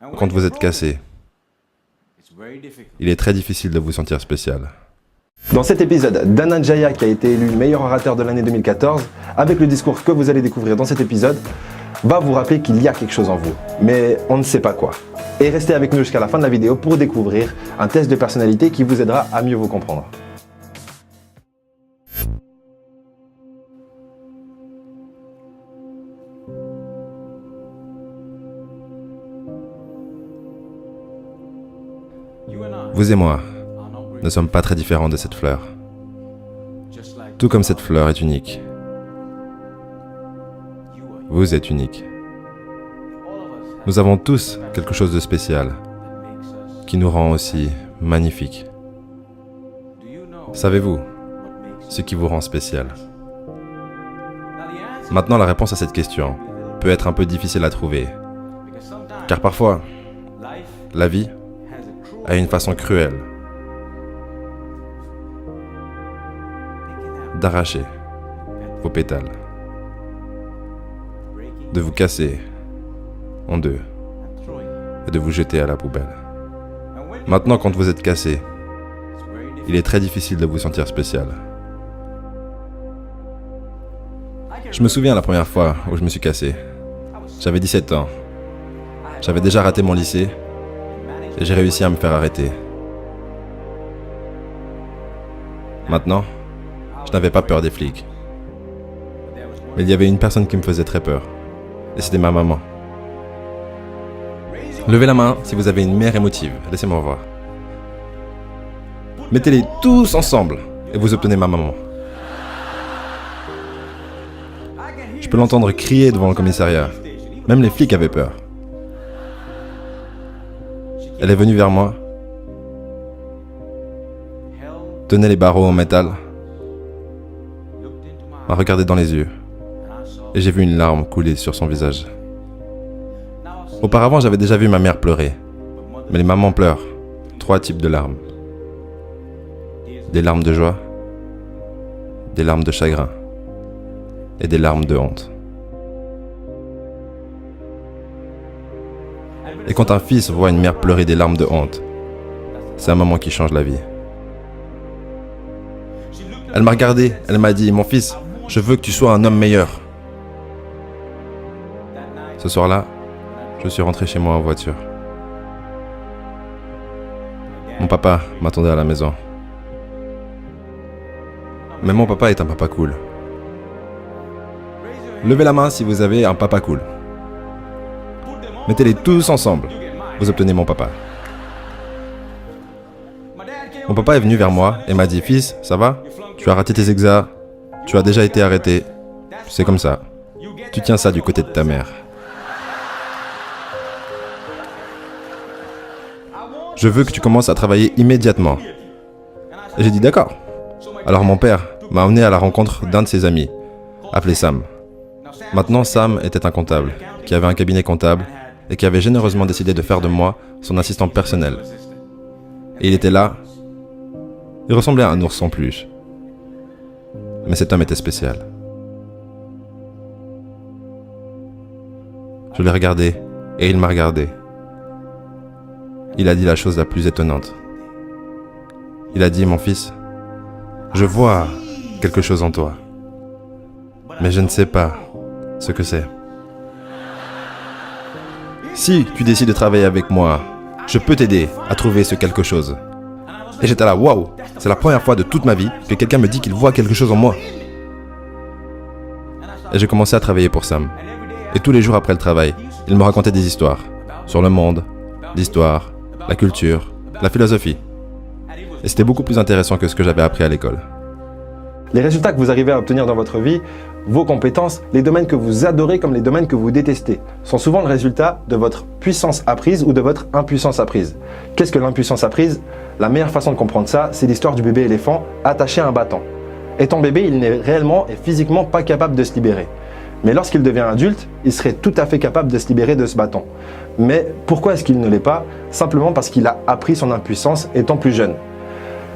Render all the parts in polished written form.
Quand vous êtes cassé, il est très difficile de vous sentir spécial. Dans cet épisode, Dhananjaya, qui a été élu meilleur orateur de l'année 2014, avec le discours que vous allez découvrir dans cet épisode, va vous rappeler qu'il y a quelque chose en vous, mais on ne sait pas quoi. Et restez avec nous jusqu'à la fin de la vidéo pour découvrir un test de personnalité qui vous aidera à mieux vous comprendre. Vous et moi ne sommes pas très différents de cette fleur. Tout comme cette fleur est unique. Vous êtes unique. Nous avons tous quelque chose de spécial qui nous rend aussi magnifiques. Savez-vous ce qui vous rend spécial? Maintenant, la réponse à cette question peut être un peu difficile à trouver, car parfois, la vie a une façon cruelle d'arracher vos pétales, de vous casser en deux et de vous jeter à la poubelle. Maintenant, quand vous êtes cassé, il est très difficile de vous sentir spécial. Je me souviens la première fois où je me suis cassé. J'avais 17 ans. J'avais déjà raté mon lycée et j'ai réussi à me faire arrêter. Maintenant, je n'avais pas peur des flics. Mais il y avait une personne qui me faisait très peur. Et c'était ma maman. Levez la main si vous avez une mère émotive. Laissez-moi voir. Mettez-les tous ensemble et vous obtenez ma maman. Je peux l'entendre crier devant le commissariat. Même les flics avaient peur. Elle est venue vers moi, tenait les barreaux en métal, m'a regardé dans les yeux et j'ai vu une larme couler sur son visage. Auparavant, j'avais déjà vu ma mère pleurer, mais les mamans pleurent. 3 types de larmes. Des larmes de joie, des larmes de chagrin et des larmes de honte. Et quand un fils voit une mère pleurer des larmes de honte, c'est un moment qui change la vie. Elle m'a regardé, elle m'a dit « Mon fils, je veux que tu sois un homme meilleur. » Ce soir-là, je suis rentré chez moi en voiture. Mon papa m'attendait à la maison. Mais mon papa est un papa cool. Levez la main si vous avez un papa cool. Mettez-les tous ensemble. Vous obtenez mon papa. Mon papa est venu vers moi et m'a dit « Fils, ça va? Tu as raté tes examens. Tu as déjà été arrêté. C'est comme ça. Tu tiens ça du côté de ta mère. Je veux que tu commences à travailler immédiatement. » Et j'ai dit « D'accord. » Alors mon père m'a emmené à la rencontre d'un de ses amis, appelé Sam. Maintenant, Sam était un comptable, qui avait un cabinet comptable et qui avait généreusement décidé de faire de moi son assistant personnel. Et il était là. Il ressemblait à un ours en peluche. Mais cet homme était spécial. Je l'ai regardé et il m'a regardé. Il a dit la chose la plus étonnante. Il a dit « Mon fils, je vois quelque chose en toi, mais je ne sais pas ce que c'est. Si tu décides de travailler avec moi, je peux t'aider à trouver ce quelque chose. » Et j'étais là, waouh, c'est la première fois de toute ma vie que quelqu'un me dit qu'il voit quelque chose en moi. Et j'ai commencé à travailler pour Sam. Et tous les jours après le travail, il me racontait des histoires sur le monde, l'histoire, la culture, la philosophie. Et c'était beaucoup plus intéressant que ce que j'avais appris à l'école. Les résultats que vous arrivez à obtenir dans votre vie, vos compétences, les domaines que vous adorez comme les domaines que vous détestez, sont souvent le résultat de votre puissance apprise ou de votre impuissance apprise. Qu'est-ce que l'impuissance apprise? La meilleure façon de comprendre ça, c'est l'histoire du bébé éléphant attaché à un bâton. Étant bébé, il n'est réellement et physiquement pas capable de se libérer. Mais lorsqu'il devient adulte, il serait tout à fait capable de se libérer de ce bâton. Mais pourquoi est-ce qu'il ne l'est pas? Simplement parce qu'il a appris son impuissance étant plus jeune.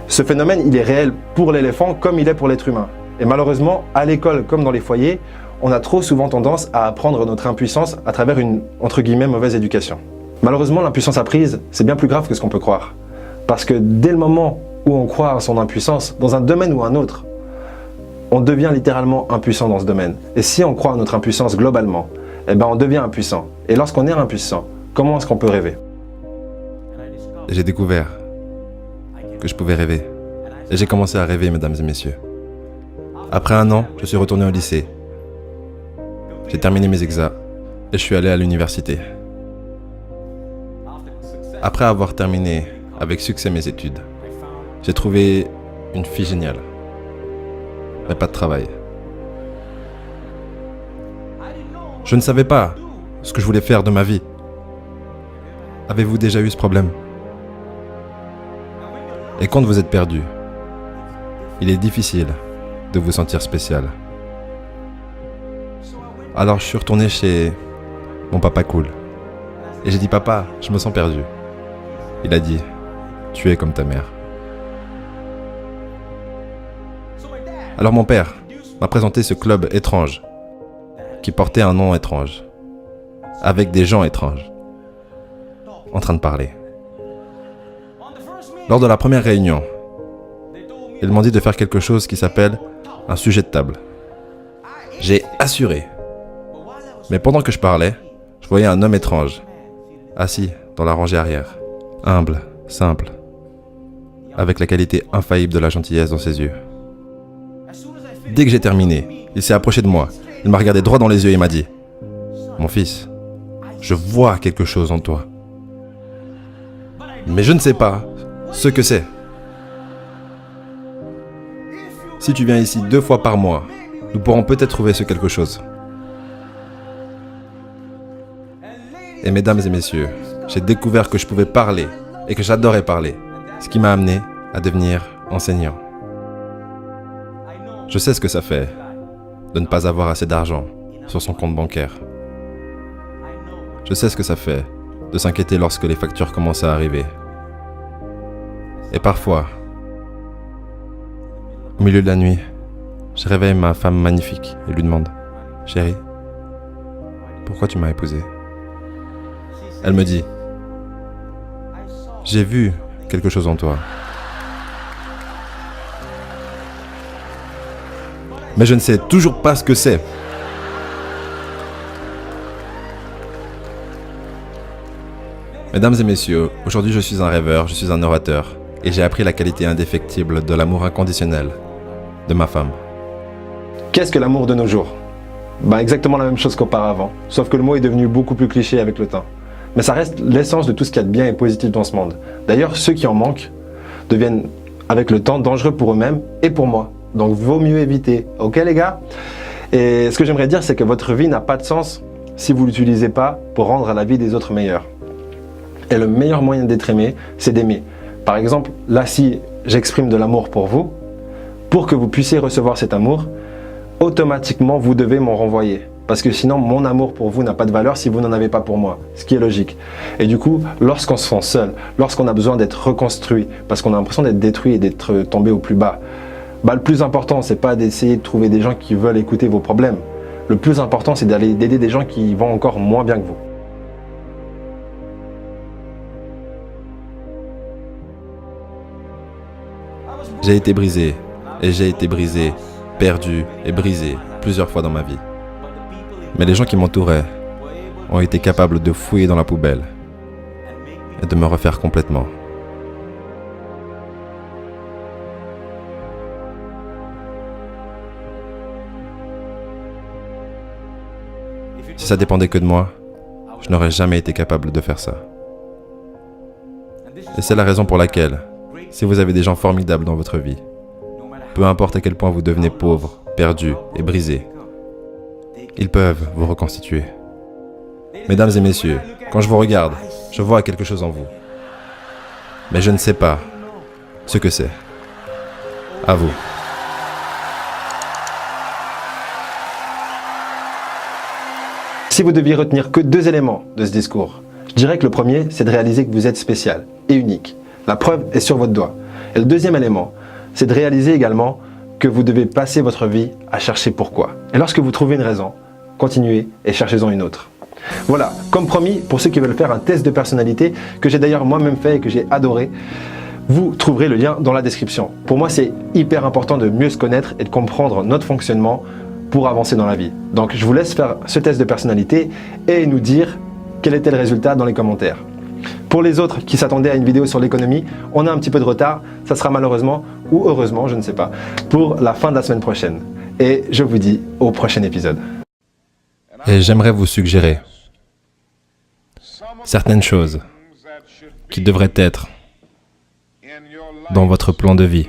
Ce phénomène, il est réel pour l'éléphant comme il est pour l'être humain. Et malheureusement, à l'école comme dans les foyers, on a trop souvent tendance à apprendre notre impuissance à travers une, entre guillemets, mauvaise éducation. Malheureusement, l'impuissance apprise, c'est bien plus grave que ce qu'on peut croire. Parce que dès le moment où on croit à son impuissance, dans un domaine ou un autre, on devient littéralement impuissant dans ce domaine. Et si on croit à notre impuissance globalement, eh ben on devient impuissant. Et lorsqu'on est impuissant, comment est-ce qu'on peut rêver? J'ai découvert que je pouvais rêver. Et j'ai commencé à rêver, mesdames et messieurs. Après 1 an, je suis retourné au lycée. J'ai terminé mes examens et je suis allé à l'université. Après avoir terminé avec succès mes études, j'ai trouvé une fille géniale, mais pas de travail. Je ne savais pas ce que je voulais faire de ma vie. Avez-vous déjà eu ce problème? Et quand vous êtes perdu, il est difficile de vous sentir spécial. Alors je suis retourné chez mon papa cool. Et j'ai dit, papa, je me sens perdu. Il a dit, tu es comme ta mère. Alors mon père m'a présenté ce club étrange, qui portait un nom étrange, avec des gens étranges, en train de parler. Lors de la première réunion, ils m'ont dit de faire quelque chose qui s'appelle un sujet de table. J'ai assuré. Mais pendant que je parlais, je voyais un homme étrange, assis dans la rangée arrière, humble, simple, avec la qualité infaillible de la gentillesse dans ses yeux. Dès que j'ai terminé, il s'est approché de moi, il m'a regardé droit dans les yeux et m'a dit « Mon fils, je vois quelque chose en toi. Mais je ne sais pas ce que c'est. Si tu viens ici 2 fois par mois, nous pourrons peut-être trouver ce quelque chose. » Et mesdames et messieurs, j'ai découvert que je pouvais parler et que j'adorais parler, ce qui m'a amené à devenir enseignant. Je sais ce que ça fait de ne pas avoir assez d'argent sur son compte bancaire. Je sais ce que ça fait de s'inquiéter lorsque les factures commencent à arriver. Et parfois, au milieu de la nuit, je réveille ma femme magnifique et lui demande « Chérie, pourquoi tu m'as épousé ?» Elle me dit « J'ai vu quelque chose en toi. Mais je ne sais toujours pas ce que c'est. » Mesdames et messieurs, aujourd'hui je suis un rêveur, je suis un orateur, et j'ai appris la qualité indéfectible de l'amour inconditionnel de ma femme. Qu'est-ce que l'amour de nos jours? Exactement la même chose qu'auparavant, sauf que le mot est devenu beaucoup plus cliché avec le temps. Mais ça reste l'essence de tout ce qu'il y a de bien et positif dans ce monde. D'ailleurs, ceux qui en manquent deviennent, avec le temps, dangereux pour eux-mêmes et pour moi. Donc, vaut mieux éviter. Ok, les gars? Et ce que j'aimerais dire, c'est que votre vie n'a pas de sens si vous ne l'utilisez pas pour rendre la vie des autres meilleure. Et le meilleur moyen d'être aimé, c'est d'aimer. Par exemple, là, si j'exprime de l'amour pour vous, pour que vous puissiez recevoir cet amour, automatiquement, vous devez m'en renvoyer. Parce que sinon, mon amour pour vous n'a pas de valeur si vous n'en avez pas pour moi, ce qui est logique. Et du coup, lorsqu'on se sent seul, lorsqu'on a besoin d'être reconstruit, parce qu'on a l'impression d'être détruit et d'être tombé au plus bas, le plus important, c'est pas d'essayer de trouver des gens qui veulent écouter vos problèmes. Le plus important, c'est d'aider des gens qui vont encore moins bien que vous. J'ai été brisé, et j'ai été brisé, perdu et brisé plusieurs fois dans ma vie. Mais les gens qui m'entouraient ont été capables de fouiller dans la poubelle et de me refaire complètement. Si ça dépendait que de moi, je n'aurais jamais été capable de faire ça. Et c'est la raison pour laquelle, si vous avez des gens formidables dans votre vie, peu importe à quel point vous devenez pauvre, perdu et brisé, ils peuvent vous reconstituer. Mesdames et messieurs, quand je vous regarde, je vois quelque chose en vous. Mais je ne sais pas ce que c'est. À vous. Si vous deviez retenir que 2 éléments de ce discours, je dirais que le premier, c'est de réaliser que vous êtes spécial et unique. La preuve est sur votre doigt. Et le deuxième élément, c'est de réaliser également que vous devez passer votre vie à chercher pourquoi. Et lorsque vous trouvez une raison, continuez et cherchez-en une autre. Voilà, comme promis, pour ceux qui veulent faire un test de personnalité, que j'ai d'ailleurs moi-même fait et que j'ai adoré, vous trouverez le lien dans la description. Pour moi, c'est hyper important de mieux se connaître et de comprendre notre fonctionnement pour avancer dans la vie. Donc, je vous laisse faire ce test de personnalité et nous dire quel était le résultat dans les commentaires. Pour les autres qui s'attendaient à une vidéo sur l'économie, on a un petit peu de retard. Ça sera malheureusement ou heureusement, je ne sais pas, pour la fin de la semaine prochaine. Et je vous dis au prochain épisode. Et j'aimerais vous suggérer certaines choses qui devraient être dans votre plan de vie.